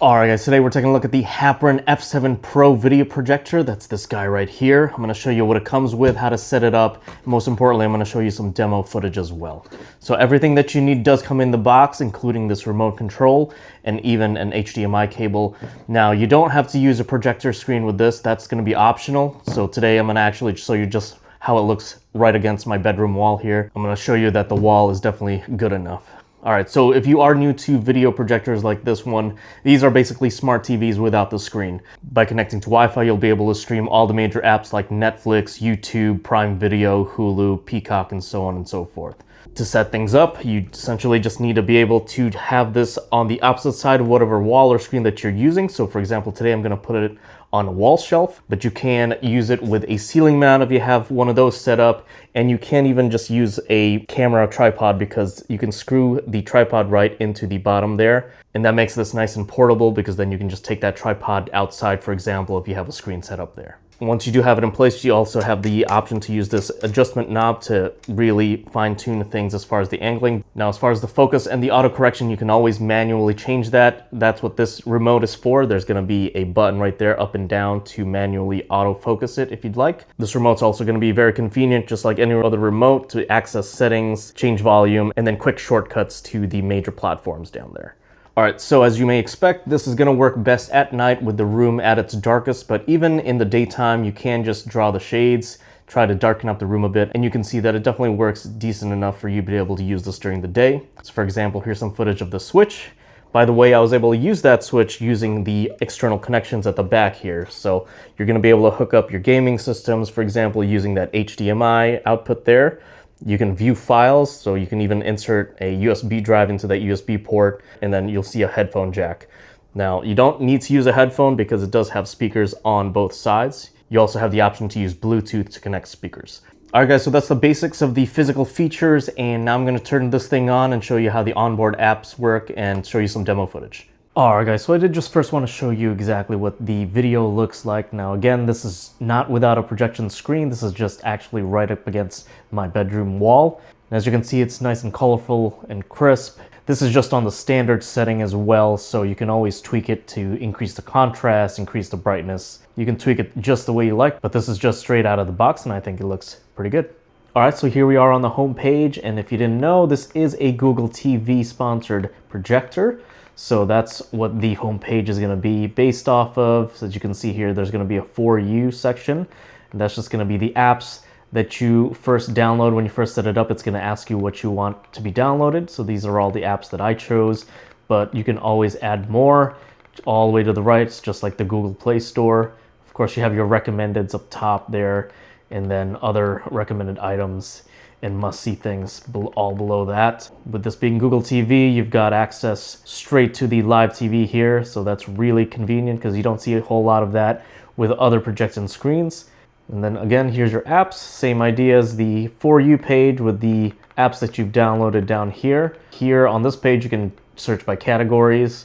Alright guys, today we're taking a look at the Happrun F7 Pro video projector. That's this guy right here. I'm going to show you what it comes with, how to set it up. Most importantly, I'm going to show you some demo footage as well. So everything that you need does come in the box, including this remote control and even an HDMI cable. Now, you don't have to use a projector screen with this. That's going to be optional. So today I'm going to actually show you just how it looks right against my bedroom wall here. I'm going to show you that the wall is definitely good enough. Alright, so if you are new to video projectors like this one, these are basically smart TVs without the screen. By connecting to Wi-Fi, you'll be able to stream all the major apps like Netflix, YouTube, Prime Video, Hulu, Peacock, and so on and so forth. To set things up, you essentially just need to be able to have this on the opposite side of whatever wall or screen that you're using. So for example, today I'm going to put it on a wall shelf, but you can use it with a ceiling mount if you have one of those set up, and you can even just use a camera tripod because you can screw the tripod right into the bottom there, and that makes this nice and portable because then you can just take that tripod outside, for example, if you have a screen set up there. Once you do have it in place, you also have the option to use this adjustment knob to really fine-tune things as far as the angling. Now, as far as the focus and the auto correction, you can always manually change that. That's what this remote is for. There's going to be a button right there up and down to manually auto focus it if you'd like. This remote's also going to be very convenient, just like any other remote, to access settings, change volume, and then quick shortcuts to the major platforms down there. Alright, so as you may expect, this is going to work best at night with the room at its darkest, but even in the daytime, you can just draw the shades, try to darken up the room a bit, and you can see that it definitely works decent enough for you to be able to use this during the day. So for example, here's some footage of the switch. By the way, I was able to use that switch using the external connections at the back here. So you're going to be able to hook up your gaming systems, for example, using that HDMI output there. You can view files, so you can even insert a USB drive into that USB port, and then you'll see a headphone jack. Now, you don't need to use a headphone because it does have speakers on both sides. You also have the option to use Bluetooth to connect speakers. Alright guys, so that's the basics of the physical features, and now I'm going to turn this thing on and show you how the onboard apps work and show you some demo footage. Alright guys, so I did just first want to show you exactly what the video looks like. Now again, this is not without a projection screen. This is just actually right up against my bedroom wall. And as you can see, it's nice and colorful and crisp. This is just on the standard setting as well, so you can always tweak it to increase the contrast, increase the brightness. You can tweak it just the way you like, but this is just straight out of the box and I think it looks pretty good. Alright, so here we are on the home page, and if you didn't know, this is a Google TV sponsored projector. So that's what the home page is going to be based off of. So as you can see here, there's going to be a For You section, and that's just going to be the apps that you first download when you first set it up. It's going to ask you what you want to be downloaded. So these are all the apps that I chose, but you can always add more all the way to the right. It's just like the Google Play Store. Of course, you have your recommendeds up top there, and then other recommended items and must-see things all below that. With this being Google TV, you've got access straight to the live TV here, so that's really convenient because you don't see a whole lot of that with other projection screens. And then again, here's your apps. Same idea as the For You page with the apps that you've downloaded down here. Here on this page, you can search by categories,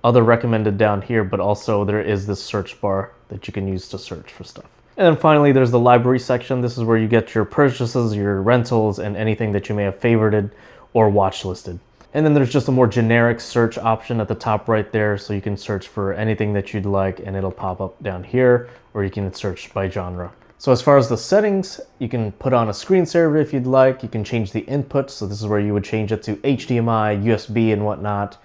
other recommended down here, but also there is this search bar that you can use to search for stuff. And then finally, there's the library section. This is where you get your purchases, your rentals, and anything that you may have favorited or watch listed. And then there's just a more generic search option at the top right there, so you can search for anything that you'd like and it'll pop up down here, or you can search by genre. So as far as the settings, you can put on a screensaver if you'd like. You can change the input, so this is where you would change it to HDMI, USB, and whatnot.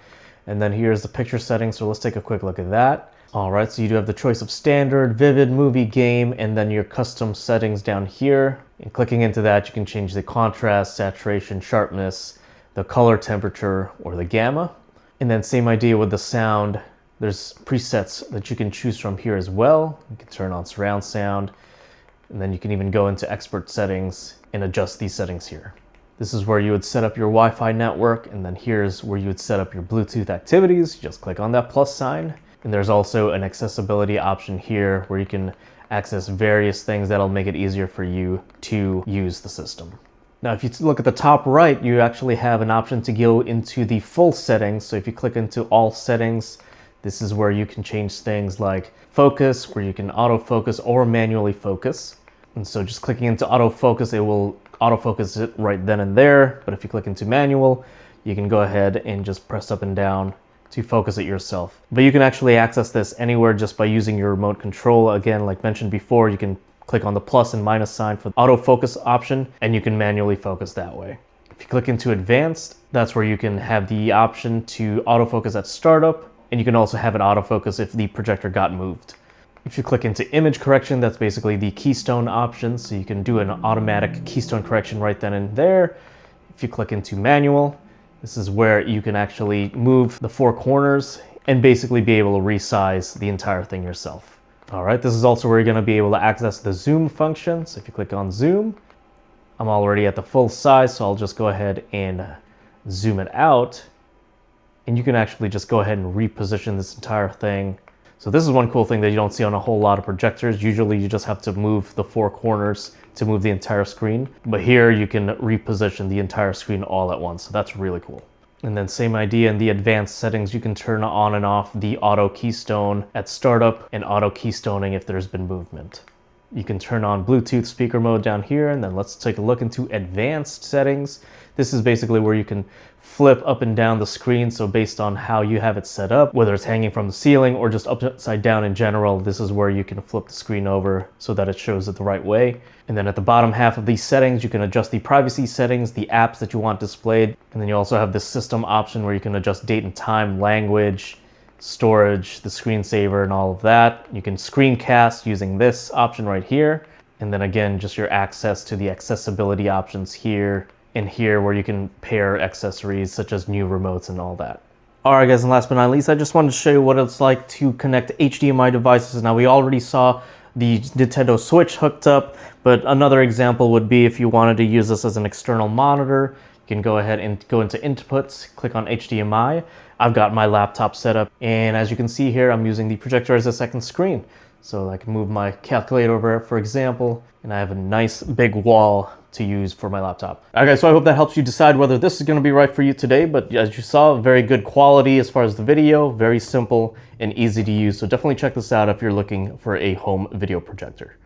And then here's the picture settings, so let's take a quick look at that. Alright, so you do have the choice of standard, vivid, movie, game, and then your custom settings down here. And clicking into that, you can change the contrast, saturation, sharpness, the color temperature, or the gamma. And then same idea with the sound. There's presets that you can choose from here as well. You can turn on surround sound, and then you can even go into expert settings and adjust these settings here. This is where you would set up your Wi-Fi network, and then here's where you would set up your Bluetooth activities. Just click on that plus sign. And there's also an accessibility option here where you can access various things that'll make it easier for you to use the system. Now, if you look at the top right, you actually have an option to go into the full settings. So if you click into all settings, this is where you can change things like focus, where you can autofocus or manually focus. And so just clicking into autofocus, it will autofocus it right then and there. But if you click into manual, you can go ahead and just press up and down to focus it yourself. But you can actually access this anywhere just by using your remote control. Again, like mentioned before, you can click on the plus and minus sign for the autofocus option, and you can manually focus that way. If you click into advanced, that's where you can have the option to autofocus at startup, and you can also have it autofocus if the projector got moved. If you click into image correction, that's basically the keystone option, so you can do an automatic keystone correction right then and there. If you click into manual, this is where you can actually move the four corners and basically be able to resize the entire thing yourself. All right, this is also where you're going to be able to access the zoom function. So if you click on zoom, I'm already at the full size, so I'll just go ahead and zoom it out. And you can actually just go ahead and reposition this entire thing. So this is one cool thing that you don't see on a whole lot of projectors. Usually you just have to move the four corners to move the entire screen. But here you can reposition the entire screen all at once. So that's really cool. And then same idea in the advanced settings, you can turn on and off the auto keystone at startup and auto keystoning if there's been movement. You can turn on Bluetooth speaker mode down here, and then let's take a look into advanced settings. This is basically where you can flip up and down the screen. So based on how you have it set up, whether it's hanging from the ceiling or just upside down in general, this is where you can flip the screen over so that it shows it the right way. And then at the bottom half of these settings, you can adjust the privacy settings, the apps that you want displayed. And then you also have this system option where you can adjust date and time, language, storage, the screensaver, and all of that. You can screencast using this option right here. And then again, just your access to the accessibility options here and here, where you can pair accessories such as new remotes and all that. All right, guys, and last but not least, I just wanted to show you what it's like to connect HDMI devices. Now, we already saw the Nintendo Switch hooked up, but another example would be if you wanted to use this as an external monitor, you can go ahead and go into inputs, click on HDMI. I've got my laptop set up, and as you can see here, I'm using the projector as a second screen. So I can move my calculator over, for example, and I have a nice big wall to use for my laptop. All right, guys, so I hope that helps you decide whether this is going to be right for you today. But as you saw, very good quality as far as the video, very simple and easy to use. So definitely check this out if you're looking for a home video projector.